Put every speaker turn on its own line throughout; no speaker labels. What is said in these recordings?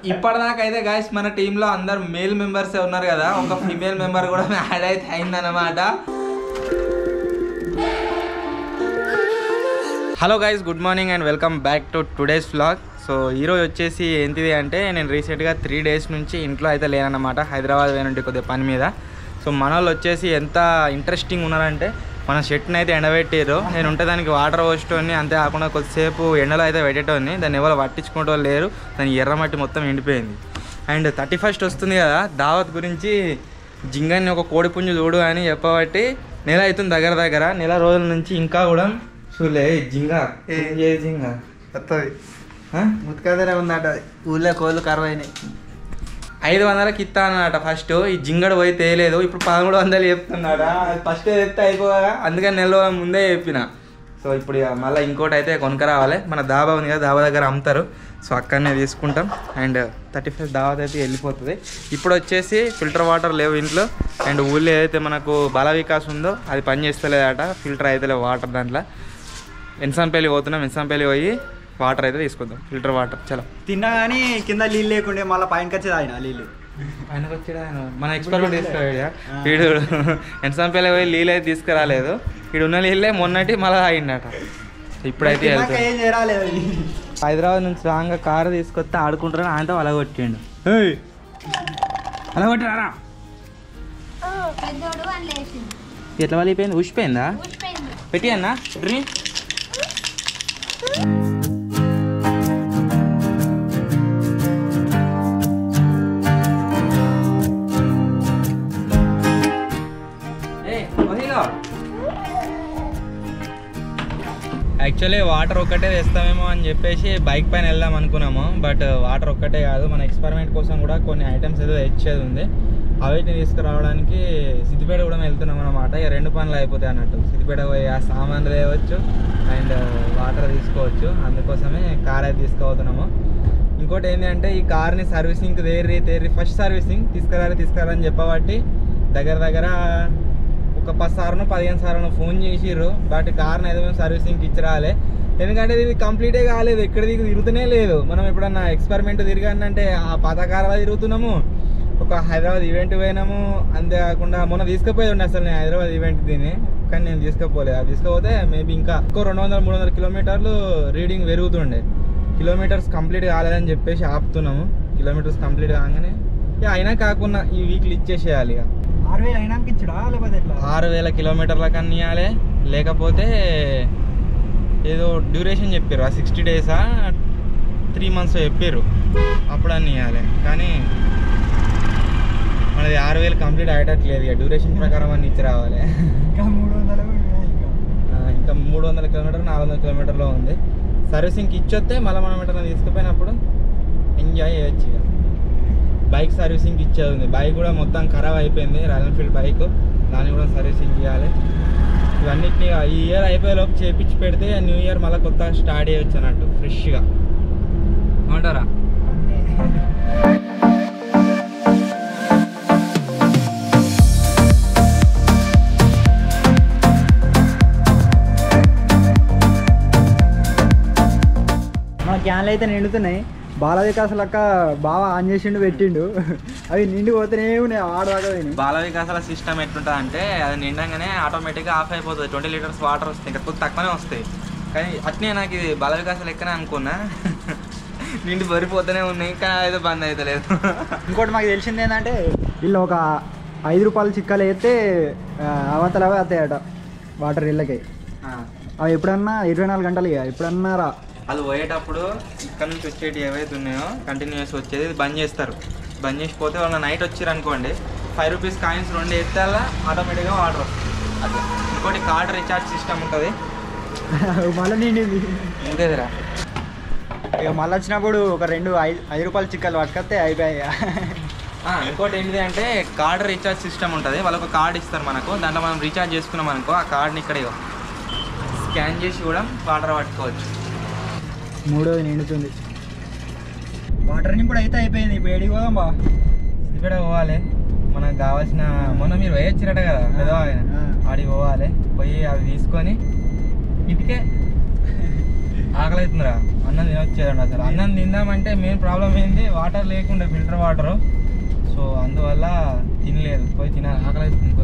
ఇప్పటిదాకైతే guys మన టీంలో అందరు మేల్ మెంబర్స్ ఉన్నారు కదా, ఒక ఫీమేల్ మెంబర్ కూడా యాడ్ అయితే అయిందన్నమాట. Hello guys, good morning and welcome back to today's vlog. So ఈరోజు వచ్చేసి ఏంటిది అంటే, నేను రీసెంట్గా 3 days నుంచి ఇంట్లో అయితే లేనన్నమాట. హైదరాబాద్ పోయినంటే కొద్దిగా పని మీద. సో మన వాళ్ళు వచ్చేసి ఎంత ఇంట్రెస్టింగ్ ఉన్నారంటే, మన షర్ట్ని అయితే ఎండబెట్టారు. నేను ఉంటే దానికి వాటర్ పోసేటోని, అంతే కాకుండా కొద్దిసేపు ఎండలో అయితే పెట్టేటోని. దాన్ని ఎవరు పట్టించుకుంటూ లేరు. దాని ఎర్రమట్టి మొత్తం ఎండిపోయింది. అండ్ 31st వస్తుంది కదా, దావత్ గురించి జింగాన్ని ఒక కోడిపుంజు చూడు అని చెప్పబట్టి నెల అవుతుంది దగ్గర నెల రోజుల నుంచి ఇంకా కూడా చూలే. జింగా జింగా
వస్తుంది ముత్తుకదనే ఉందట. ఊళ్ళో కోళ్ళు కరువైనాయి.
500కి ఇస్తా అన్నమాట ఫస్ట్. ఈ జింగడు పోయి తేలేదు, ఇప్పుడు 1300 చెప్తున్నాడా. ఫస్ట్ చెప్తే అయిపోగా, అందుకని నెల రోజుల ముందే చెప్పిన. సో ఇప్పుడు మళ్ళీ ఇంకోటి అయితే కొనుక్కరావాలి. మన దాబా ఉంది కదా, దాబా దగ్గర అమ్ముతారు. సో అక్కడనే తీసుకుంటాం. అండ్ 31st దావత్ అయితే వెళ్ళిపోతుంది. ఇప్పుడు వచ్చేసి ఫిల్టర్ వాటర్ లేవు ఇంట్లో. అండ్ ఊళ్ళో ఏదైతే మనకు బాల వికాస్ ఉందో అది పని చేస్తలేదట. ఫిల్టర్ అయితే లేవు వాటర్ దాంట్లో. ఎన్సంపల్లి పోతున్నాం. ఎన్సంపల్లి పోయి వాటర్ అయితే తీసుకుందాం, ఫిల్టర్ వాటర్. చలో.
తిన్నా కానీ కింద నీళ్ళు లేకుండే, మళ్ళీ పైనకి వచ్చేది ఆయన నీళ్ళు.
ఆయనకు వచ్చాడు ఆయన. మన ఎక్స్పెరిమెంట్ తీసుకురాడు వీడు. ఎన్సంపల్లి పోయి నీళ్ళు అయితే తీసుకురాలేదు. వీడు ఉన్న నీళ్ళే మొన్నటి మళ్ళీ ఆగిండట. ఇప్పుడైతే
ఏం చేరాలేదు.
హైదరాబాద్ నుంచి రాంగా కారు తీసుకొస్తే ఆడుకుంటారని ఆయనతో అలగొట్టిండు. అలగొట్టినారా? ఎట్లా వలిపోయింది? ఊసిపోయిందా? పెట్టి అన్నా డ్రీ. యాక్చువల్లీ వాటర్ ఒక్కటే తెస్తామేమో అని చెప్పేసి బైక్ పైన వెళ్దాం అనుకున్నాము. బట్ వాటర్ ఒక్కటే కాదు, మన ఎక్స్పెరిమెంట్ కోసం కూడా కొన్ని ఐటమ్స్ ఏదో తెచ్చేది ఉంది. అవిటిని తీసుకురావడానికి సిద్దిపేట కూడా వెళ్తున్నాం అనమాట. ఇక 2 పనులు అయిపోతాయి అన్నట్టు. సిద్దిపేట పోయి ఆ సామాన్లు తేవచ్చు అండ్ వాటర్ తీసుకోవచ్చు. అందుకోసమే కార్ అయితే తీసుకుపోతున్నాము. ఇంకోటి ఏంటంటే, ఈ కార్ని సర్వీసింగ్కి తేరి ఫస్ట్ సర్వీసింగ్ తీసుకురాలని చెప్పబట్టి దగ్గర ఒక 10 సార్లు 15 సార్లు ఫోన్ చేసిర్రు. బట్ కార్ని అయితే మేము సర్వీసింగ్కి ఇచ్చి రాలే. ఎందుకంటే ఇది కంప్లీటే కాలేదు, ఎక్కడ తిరుగుతూనే లేదు. మనం ఎప్పుడన్నా ఎక్స్పెరిమెంట్ తిరిగానంటే ఆ పథకాలలో తిరుగుతున్నాము. ఒక హైదరాబాద్ ఈవెంట్ పోయినాము. అంతేకాకుండా మొన్న తీసుకుపోయి ఉండే అసలు నేను హైదరాబాద్ ఈవెంట్ దీన్ని, కానీ నేను తీసుకుపోలేదు. అది తీసుకుపోతే మేబీ ఇంకా 200-300 కిలోమీటర్లు రీడింగ్ పెరుగుతుండే. కిలోమీటర్స్ కంప్లీట్ కాలేదని చెప్పేసి ఆపుతున్నాము. కిలోమీటర్స్ కంప్లీట్ కాగానే అయినా కాకుండా ఈ వీక్లు ఇచ్చేసేయాలి. ఇక
6000 అయినాక ఇచ్చుడా లేకపోతే ఎట్లా?
6000 కిలోమీటర్ల కన్నా ఇవ్వాలి. లేకపోతే ఏదో డ్యూరేషన్ చెప్పారు, 60 days 3 months చెప్పారు, అప్పుడు అన్నీ ఇవ్వాలి. కానీ మనది 6000 కంప్లీట్ అయ్యేటట్లేదు. ఇక డ్యూరేషన్ ప్రకారం అన్నీ ఇచ్చి రావాలి.
ఇంకా
300 కిలోమీటర్ 400 కిలోమీటర్లో ఉంది. సర్వీసింగ్కి ఇచ్చొస్తే మళ్ళీ మనం ఎట్లా తీసుకుపోయినప్పుడు ఎంజాయ్ చేయొచ్చు. ఇక బైక్ సర్వీసింగ్కి ఇచ్చేది ఉంది. బైక్ కూడా మొత్తం ఖరాబ్ అయిపోయింది, రాయల్ ఎన్ఫీల్డ్ బైక్. దాన్ని కూడా సర్వీసింగ్ చేయాలి. ఇవన్నిటిని ఈ ఇయర్ అయిపోయేలోపు చేపించి పెడితే న్యూ ఇయర్ మళ్ళీ కొత్తగా స్టార్ట్ చేయొచ్చు అన్నట్టు ఫ్రెష్గా. ఏమంటారా?
మన క్యాన్లు అయితే నిండుతున్నాయి. బాల వికాస్ లెక్క బాగా ఆన్ చేసిండు పెట్టిండు. అవి నిండి పోతేనే ఉన్నాయి ఆడదాకా.
బాల వికాసాల సిస్టమ్ ఎట్లుంటుంది అంటే, అది నిండగానే ఆటోమేటిక్గా ఆఫ్ అయిపోతుంది. 20 liters వాటర్ వస్తాయి, ఇంకా కొద్ది తక్కువనే వస్తాయి. కానీ అట్నే నాకు ఇది బాల వికాసాలు ఎక్కనే అనుకున్నా. నిండి బరిపోతూనే ఉన్నాయి, కానీ అయితే బంద్ అయితే లేదు.
ఇంకోటి మాకు తెలిసింది ఏంటంటే, వీళ్ళు ఒక 5 రూపాయలు చిక్కలు వేస్తే అవతలవే వస్తాయట వాటర్ ఇళ్ళకి. అవి ఎప్పుడన్నా 24 గంటలు ఇక ఎప్పుడన్నా రా.
వాళ్ళు పోయేటప్పుడు ఇక్కడ నుంచి వచ్చేటి ఏవైతే ఉన్నాయో కంటిన్యూస్ వచ్చేది బంద్ చేస్తారు. బంద్ చేసిపోతే వాళ్ళ నైట్ వచ్చారు అనుకోండి, 5 rupees కాయిన్స్ 2 వేస్తే అలా ఆటోమేటిక్గా వాటర్ వస్తుంది. అట్లా. ఇంకోటి కార్డ్ రీఛార్జ్ సిస్టమ్ ఉంటుంది.
మళ్ళీ నిండింది
ఇంకేదిరా.
ఇక మళ్ళీ వచ్చినప్పుడు ఒక 5 రూపాయలు చిక్కలు పట్టుకొస్తే అయిపోయాయి.
ఇంకోటి ఏంటిది అంటే, కార్డ్ రీఛార్జ్ సిస్టమ్ ఉంటుంది. వాళ్ళు ఒక కార్డ్ ఇస్తారు మనకు. దాంట్లో మనం రీఛార్జ్ చేసుకున్నాం అనుకో, ఆ కార్డ్ని ఇక్కడ స్కాన్ చేసి కూడా వాటర్ పట్టుకోవచ్చు.
3వ నిండుతుంది. వాటర్ నింపుడు అయితే అయిపోయింది. ఇప్పుడు ఏడికి పోదాం బా?
సిద్దిపేట పోవాలి. మనకు కావాల్సిన మొన్న మీరు వేయొచ్చిరట కదా పెద్దవాళ్ళు, ఆడికి పోవాలి. పోయి అవి తీసుకొని ఇంటికే ఆకలి అవుతుందిరా, అన్నం తినొచ్చేదండి. అసలు అన్నం తిందామంటే మెయిన్ ప్రాబ్లం ఏంది, వాటర్ లేకుండా ఫిల్టర్ వాటరు. సో అందువల్ల తినలేదు, పోయి తినాలి, ఆకలి అవుతుంది.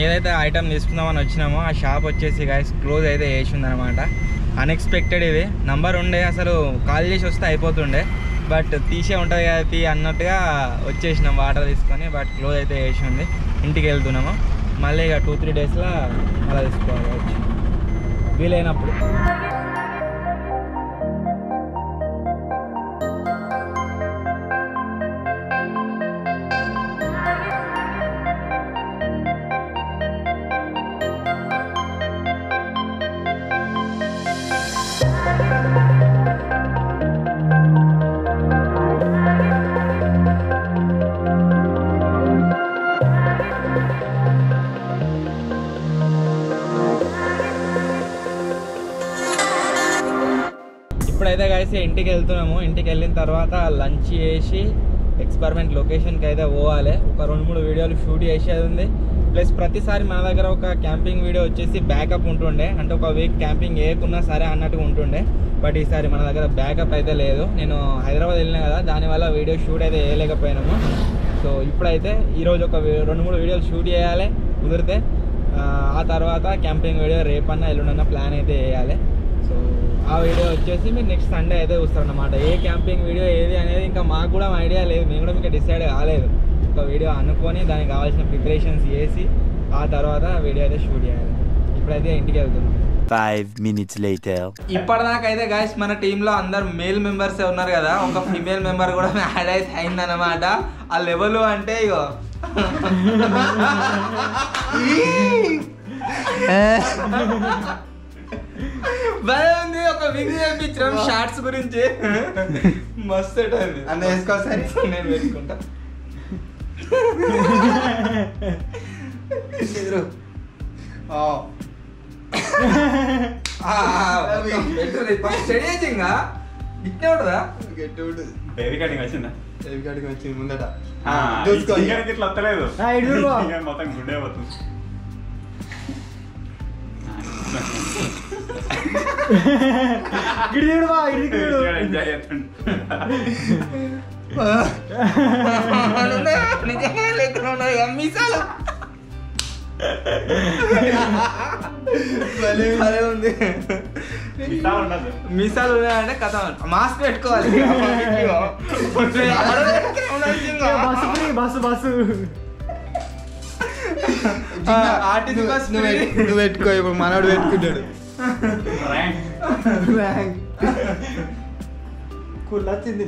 ఏదైతే ఐటమ్ తీసుకుందామని వచ్చినామో ఆ షాప్ వచ్చేసి గైస్ క్లోజ్ అయితే చేసింది అనమాట. అన్ఎక్స్పెక్టెడ్. ఇది నంబర్ ఉండే, అసలు కాల్ చేసి వస్తే అయిపోతుండే, బట్ తీసే ఉంటుంది కదా అన్నట్టుగా వచ్చేసినాం వాటర్ తీసుకొని. బట్ క్లోజ్ అయితే చేసి ఉంది. ఇంటికి వెళ్తున్నాము మళ్ళీ ఇక 2-3 డేస్లో అలా తీసుకోవాలి వచ్చి వీలైనప్పుడు. ఇప్పుడైతే కలిసి ఇంటికి వెళ్తున్నాము. ఇంటికి వెళ్ళిన తర్వాత లంచ్ చేసి ఎక్స్పెరిమెంట్ లొకేషన్కి అయితే పోవాలి. ఒక 2-3 వీడియోలు షూట్ చేసేది ఉంది. ప్లస్ ప్రతిసారి మన దగ్గర ఒక క్యాంపింగ్ వీడియో వచ్చేసి బ్యాకప్ ఉంటుండే, అంటే ఒక వీక్ క్యాంపింగ్ వేయకున్నా సరే అన్నట్టుగా ఉంటుండే. బట్ ఈసారి మన దగ్గర బ్యాకప్ అయితే లేదు. నేను హైదరాబాద్ వెళ్ళినా కదా, దానివల్ల వీడియో షూట్ అయితే వేయలేకపోయినాము. సో ఇప్పుడైతే ఈరోజు ఒక 2-3 వీడియోలు షూట్ చేయాలి కుదిరితే. ఆ తర్వాత క్యాంపింగ్ వీడియో రేపన్నా ఎల్లుండన్నా ప్లాన్ అయితే వేయాలి. సో ఆ వీడియో వచ్చేసి మీరు నెక్స్ట్ సండే అయితే చూస్తారన్నమాట. ఏ క్యాంపింగ్ వీడియో ఏది అనేది ఇంకా మాకు కూడా ఐడియా లేదు, మేము కూడా ఇంకా డిసైడ్ కాలేదు. ఒక వీడియో అనుకొని దానికి కావాల్సిన ప్రిపరేషన్స్ చేసి ఆ తర్వాత వీడియో అయితే షూట్ చేయాలి. ఇప్పుడైతే ఇంటికి వెళ్తున్నాం.
5 minutes later.
ఇప్పటిదాకైతే గైస్ మన టీంలో అందరు మేల్ మెంబర్సే ఉన్నారు కదా, ఒక ఫీమేల్ మెంబర్ కూడా యాడ్ అయితే అయిందన్నమాట. ఆ లెవెల్ అంటే ఇగో భలే ఉంది. ఒక వింగ్ చేయించడం షార్ట్స్ గురించి మస్తు అన్న వేసుకోవాలి. నేను పెట్టుకుంటా. స్టడీజింగా ఇట్నే ఉంటుందా? గట్టి ఉంటుంది.
బేబీ కటింగ్ వచ్చిందా?
బేబీ కటింగ్ వచ్చింది ముందట.
ఇట్లా వస్తలేదు, మొత్తం గుడ్డే పోతుంది.
మీసాలు ఉంది. మీసాలు ఉన్నాయంటే కథ మాస్క్ పెట్టుకోవాలి.
బస్సు బస్సు
నువ్వు పెట్టుకో, ఇప్పుడు మనోడు పెట్టుకుంటాడు.
కుళ్ళొచ్చింది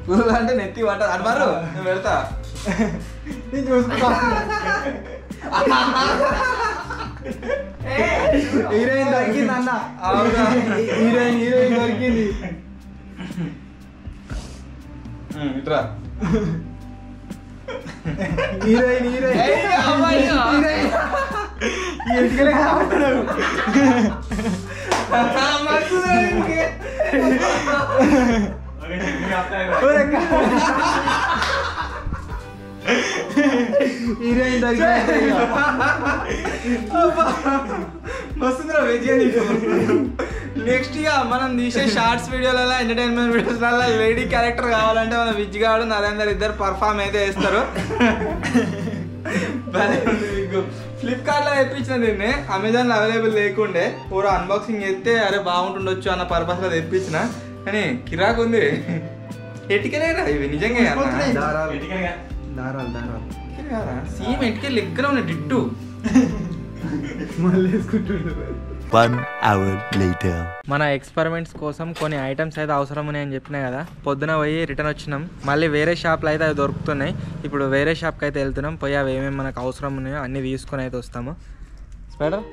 కుళ్ళు అంటే నెత్తి పట్టదు అన్నారు. నువ్వు పెడతా
చూసుకో. హీరోయిన్ దొరికింది అన్న, హీరోయిన్ దొరికింది.
ఇట్రా
హీరోయిన్ ఎందుకలే కాబట్టాడు. హీరోయిన్
వస్తుందిరా విజయ్. నెక్స్ట్ ఇక మనం తీసే షార్ట్స్ వీడియోలలో, ఎంటర్టైన్మెంట్ వీడియోస్లలో లేడీ క్యారెక్టర్ కావాలంటే మన విజ్ గాడు నరేందర్ ఇద్దరు పర్ఫామ్ అయితే వేస్తారు. మీకు ఫ్లిప్కార్ట్లో తెప్పించిన దీన్ని, అమెజాన్లో అవైలబుల్ లేకుండే. పూరా అన్బాక్సింగ్ చేస్తే అరే బాగుంటుండొచ్చు అన్న పర్పస్లో తెప్పించిన, కానీ కిరాకు ఉంది. ఎటికలేరా ఇవి నిజంగా? సీమ్ ఎటికే లెక్కన ఉన్న డిట్టు
మళ్ళీ వేసుకుంటుండ్రు.
1 hour later.
మన ఎక్స్పెరిమెంట్స్ కోసం కొన్ని ఐటమ్స్ అయితే అవసరం ఉన్నాయని చెప్పినా కదా, పొద్దున పోయి రిటర్న్ వచ్చినాం. మళ్ళీ వేరే షాప్లో అయితే అవి దొరుకుతున్నాయి. ఇప్పుడు వేరే షాప్కి అయితే వెళ్తున్నాం. పోయి అవి ఏమేమి మనకు అవసరం ఉన్నాయో అన్నీ తీసుకొని అయితే వస్తాము. స్పైడర్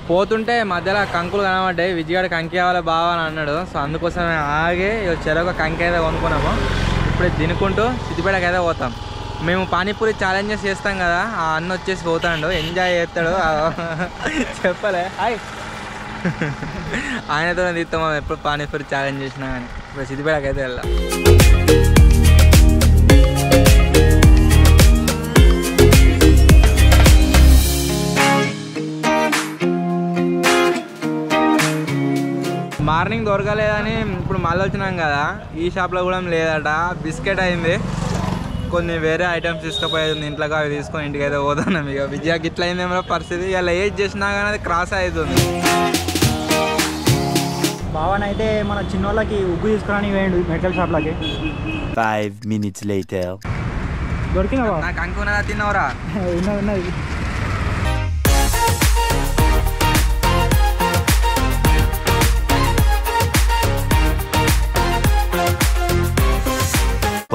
పోతుంటే మధ్యలో కంకులు కనబడ్డాయి. విజయగాడు కంకి కావాలి బావా అని అన్నాడు. సో అందుకోసమే ఆగి చెరొక కంకి అయితే కొనుక్కున్నాము. ఇప్పుడు తినుకుంటూ సిద్దిపేటకి అయితే పోతాం. మేము పానీపూరి ఛాలెంజెస్ చేస్తాం కదా, ఆ అన్న వచ్చేసి పోతాడు, ఎంజాయ్ చేస్తాడు. చెప్పలే హాయ్ ఆయనతో తీస్తాం ఎప్పుడు పానీపూరి ఛాలెంజ్ చేసినా కానీ. ఇప్పుడు సిద్దిపేటకి అయితే వెళ్దాం. మార్నింగ్ దొరకలేదని ఇప్పుడు మళ్ళీ వచ్చినాం కదా, ఈ షాప్లో కూడా లేదట. బిస్కెట్ అయింది, కొన్ని వేరే ఐటమ్స్ తీసుకుపోయేది ఇంట్లోకి, అవి తీసుకొని ఇంటికి అయితే పోతున్నాం. ఇక విజయకి ఇట్లా అయిందేమో పరిస్థితి. ఇలా ఏది చేసినా కానీ అది క్రాస్ అవుతుంది.
బావనైతే మన చిన్నోళ్ళకి ఉగ్గు తీసుకురాని వేయండి మెడికల్ షాప్లకి.
5 minutes later.
దొరికినా
నాకు అనుకున్నదా తిన్నావురా?
ఉన్నది.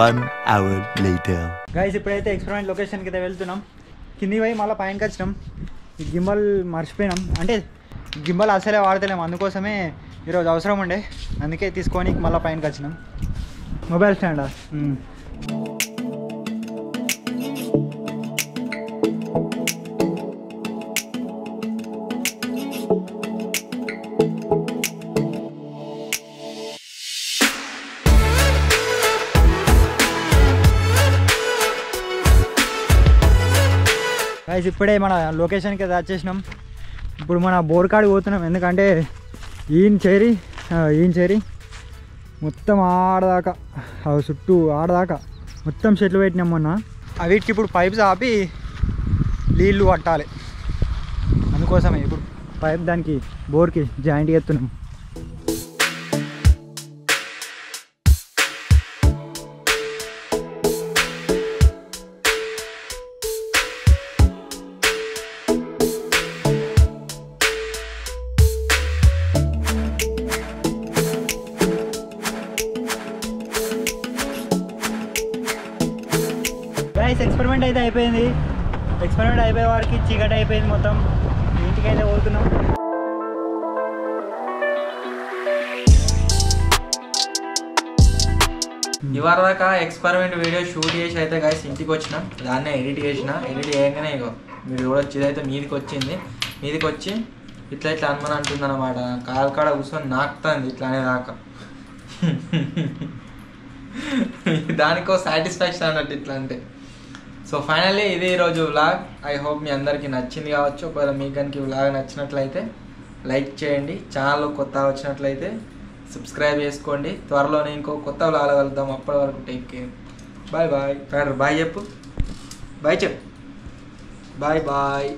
One hour later.
గైస్ ఇప్పుడైతే ఎక్స్పెరిమెంట్ లొకేషన్కి అయితే వెళ్తున్నాం. కిందికి పోయి మళ్ళీ పైనకి వచ్చినాం. ఈ గింబల్ మర్చిపోయినాం, అంటే గింబల్ అసలే వాడతలేము. అందుకోసమే ఈరోజు అవసరం ఉండే, అందుకే తీసుకొని మళ్ళీ పైనకి వచ్చినాం. మొబైల్ స్టాండా గైస్ ఇప్పుడే మన లొకేషన్కి అయితే వచ్చేసినాం. ఇప్పుడు మన బోర్ కాడికి పోతున్నాం. ఎందుకంటే ఈయన చేరి మొత్తం ఆడదాకా చుట్టూ ఆడదాకా మొత్తం చెట్లు పెట్టినాం మొన్న. వీటికి ఇప్పుడు పైప్స్ ఆపి నీళ్ళు పట్టాలి. అందుకోసమే ఇప్పుడు పైప్ దానికి బోర్కి జాయింట్ ఎత్తున్నాం. ఎక్స్పెరిమెంట్ అయితే అయిపోయింది. ఎక్స్పెరిమెంట్ అయిపోయే వారికి చీకటి అయిపోయింది. మొత్తం ఇంటికి అయితే పోతున్నాం.
ఇవాళ దాకా ఎక్స్పెరిమెంట్ వీడియో షూట్ చేసి అయితే గైస్ ఇంటికి వచ్చినాం. దాన్నే ఎడిట్ చేయగానే ఇగో మీరు చూడొచ్చు, ఇదైతే మీదికి వచ్చింది. మీదికి వచ్చి ఇట్లా అనుమని అంటుంది అనమాట. కాలు కాడ కూర్చొని నాకుతుంది ఇట్లానే దాకా. దానికో సాటిస్ఫాక్షన్ అన్నట్టు ఇట్లా అంటే. సో ఫైనల్లీ ఇది ఈరోజు వ్లాగ్. ఐ హోప్ మీ అందరికీ నచ్చింది కావచ్చు. ఒకవేళ మీకు కనుక వ్లాగ్ నచ్చినట్లయితే లైక్ చేయండి. ఛానల్లో కొత్త వచ్చినట్లయితే సబ్స్క్రైబ్ చేసుకోండి. త్వరలోనే ఇంకో కొత్త వ్లాగ్ కలుద్దాం. అప్పటి వరకు take care. Bye bye. Bye చెప్పు. బాయ్ చెప్పు. Bye bye.